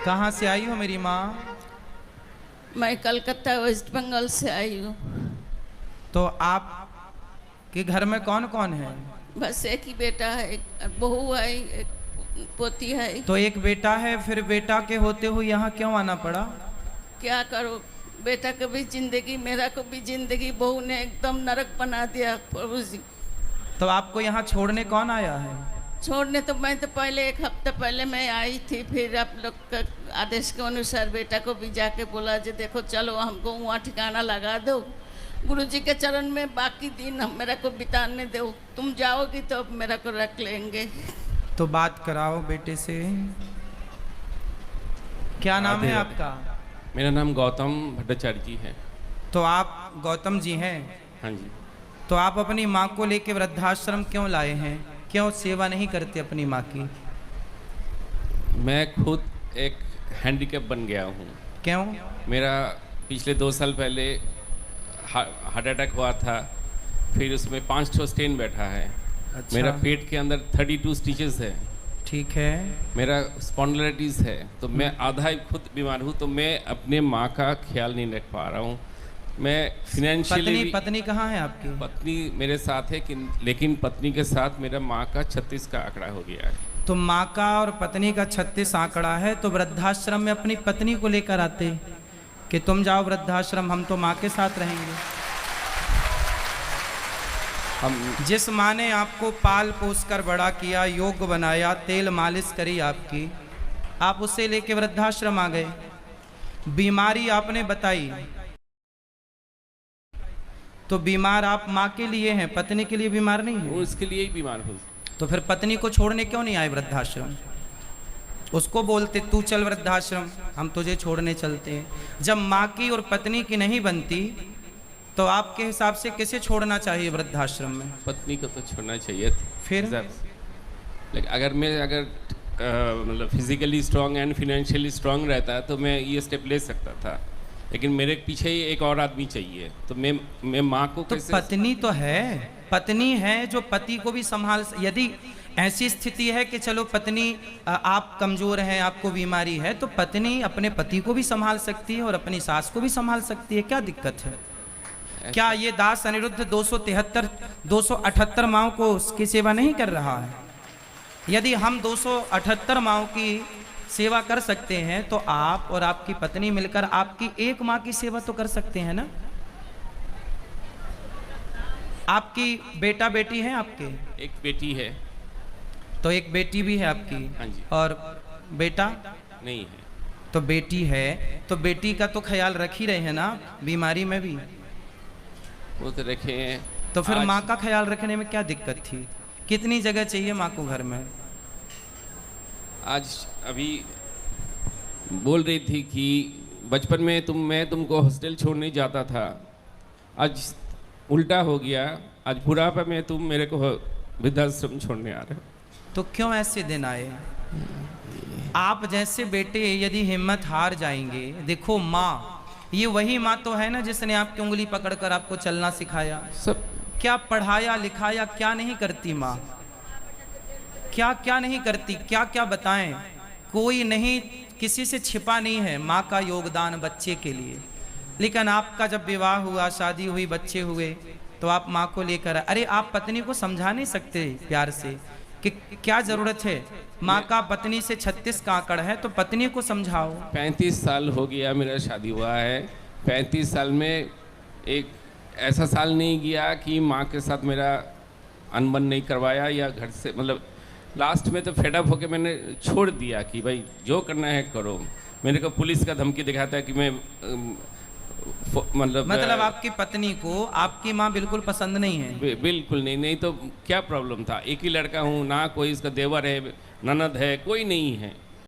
कहाँ से आई हो मेरी माँ? मैं कलकत्ता वेस्ट बंगाल से आई हूँ। तो आप के घर में कौन कौन है? बस एक ही बेटा है, एक बहू है, एक पोती है। तो एक बेटा है, फिर बेटा के होते हुए यहाँ क्यों आना पड़ा? क्या करो, बेटा को भी जिंदगी, मेरा को भी जिंदगी बहू ने एकदम नरक बना दिया प्रभु जी। तो आपको यहाँ छोड़ने कौन आया है? छोड़ने तो मैं तो पहले एक हफ्ते पहले मैं आई थी, फिर आप लोग का आदेश के अनुसार बेटा को भी जाके बोला जो देखो चलो हमको वहाँ ठिकाना लगा दो, गुरुजी के चरण में बाकी दिन हम मेरा को बिताने दो, तुम जाओगी तो मेरा को रख लेंगे। तो बात कराओ बेटे से। क्या नाम है आपका? मेरा नाम गौतम भट्टाचार्य जी है। तो आप गौतम जी हैं? हाँ जी। तो आप अपनी माँ को लेकर वृद्धाश्रम क्यों लाए हैं? क्यों सेवा नहीं करते अपनी माँ की? मैं खुद एक हैंडीकैप बन गया हूँ। क्यों? मेरा पिछले 2 साल पहले हार्ट अटैक हुआ था, फिर उसमें 5 स्टेन बैठा है। अच्छा। मेरा पेट के अंदर 32 स्टिचेस है। ठीक है। मेरा स्पॉन्डिलाइटिस है, तो मैं आधा ही खुद बीमार हूँ, तो मैं अपने माँ का ख्याल नहीं रख पा रहा हूँ। मैं फिनेंशियली पत्नी कहाँ है आपकी? पत्नी मेरे साथ है, लेकिन पत्नी के साथ मेरा माँ का 36 का आंकड़ा हो गया है। तो माँ का और पत्नी का 36 आंकड़ा है, तो वृद्धाश्रम में अपनी पत्नी को लेकर आते कि तुम जाओ वृद्धाश्रम, हम तो माँ के साथ रहेंगे। हम जिस माँ ने आपको पाल पोस कर बड़ा किया, योग्य बनाया, तेल मालिश करी आपकी, आप उसे लेके वृद्धाश्रम आ गए। बीमारी आपने बताई, तो बीमार आप माँ के लिए हैं, पत्नी के लिए बीमार नहीं है। उसके लिए ही बीमार हूँ। तो फिर पत्नी को छोड़ने क्यों नहीं आए वृद्धाश्रम? उसको बोलते तू चल वृद्धाश्रम, हम तुझे छोड़ने चलते हैं। जब माँ की और पत्नी की नहीं बनती तो आपके हिसाब से किसे छोड़ना चाहिए वृद्धाश्रम में? पत्नी को तो छोड़ना चाहिए था। फिर लेकिन अगर मतलब physically strong and financially strong रहता तो मैं ये स्टेप ले सकता था, लेकिन मेरे पीछे ही एक और आदमी चाहिए। तो मैं माँ को तो कैसे? पत्नी तो है, पत्नी है जो पति को भी संभाल। यदि ऐसी स्थिति है कि चलो पत्नी आप कमजोर हैं, आपको बीमारी है, तो पत्नी अपने पति को भी संभाल सकती है और अपनी सास को भी संभाल सकती है। क्या दिक्कत है? क्या ये दास अनिरुद्ध 278 माओं को उसकी सेवा नहीं कर रहा है? यदि हम 278 माओं की सेवा कर सकते हैं तो आप और आपकी पत्नी मिलकर आपकी एक माँ की सेवा तो कर सकते हैं ना? आपकी बेटा बेटी है आपके? एक बेटी है। तो एक बेटी भी है आपकी? हाँ जी। और बेटा नहीं है। तो बेटी है, तो बेटी का तो ख्याल रख ही रहे हैं ना बीमारी में भी? वो तो रखे हैं। तो फिर माँ का ख्याल रखने में क्या दिक्कत थी? कितनी जगह चाहिए माँ को घर में? आज अभी बोल रही थी कि बचपन में मैं तुमको हॉस्टल छोड़ने जाता था, आज उल्टा हो गया। आज बुढ़ापा में तुम मेरे को वृद्धाश्रम छोड़ने आ रहे हो। तो क्यों ऐसे दिन आए? आप जैसे बेटे यदि हिम्मत हार जाएंगे, देखो माँ, ये वही माँ तो है ना जिसने आपकी उंगली पकड़कर आपको चलना सिखाया, सब क्या पढ़ाया लिखाया, क्या नहीं करती माँ? क्या क्या नहीं करती, क्या क्या बताएं? कोई नहीं, किसी से छिपा नहीं है माँ का योगदान बच्चे के लिए। लेकिन आपका जब विवाह हुआ, शादी हुई, बच्चे हुए, तो आप माँ को लेकर, अरे आप पत्नी को समझा नहीं सकते प्यार से कि क्या जरूरत है? माँ का पत्नी से 36 का आंकड़ा है, तो पत्नी को समझाओ। 35 साल हो गया मेरा शादी हुआ है। 35 साल में एक ऐसा साल नहीं गया कि माँ के साथ मेरा अनबन नहीं करवाया, या घर से, मतलब लास्ट में तो फेडअप होके मैंने छोड़ दिया कि भाई जो करना है करो। मेरे को पुलिस का धमकी दिखाता है कि मैं मतलब आपकी पत्नी को आपकी माँ बिल्कुल पसंद नहीं है? बिल्कुल नहीं। नहीं तो क्या प्रॉब्लम था? एक ही लड़का हूँ ना, कोई इसका देवर है, ननद है, कोई नहीं है।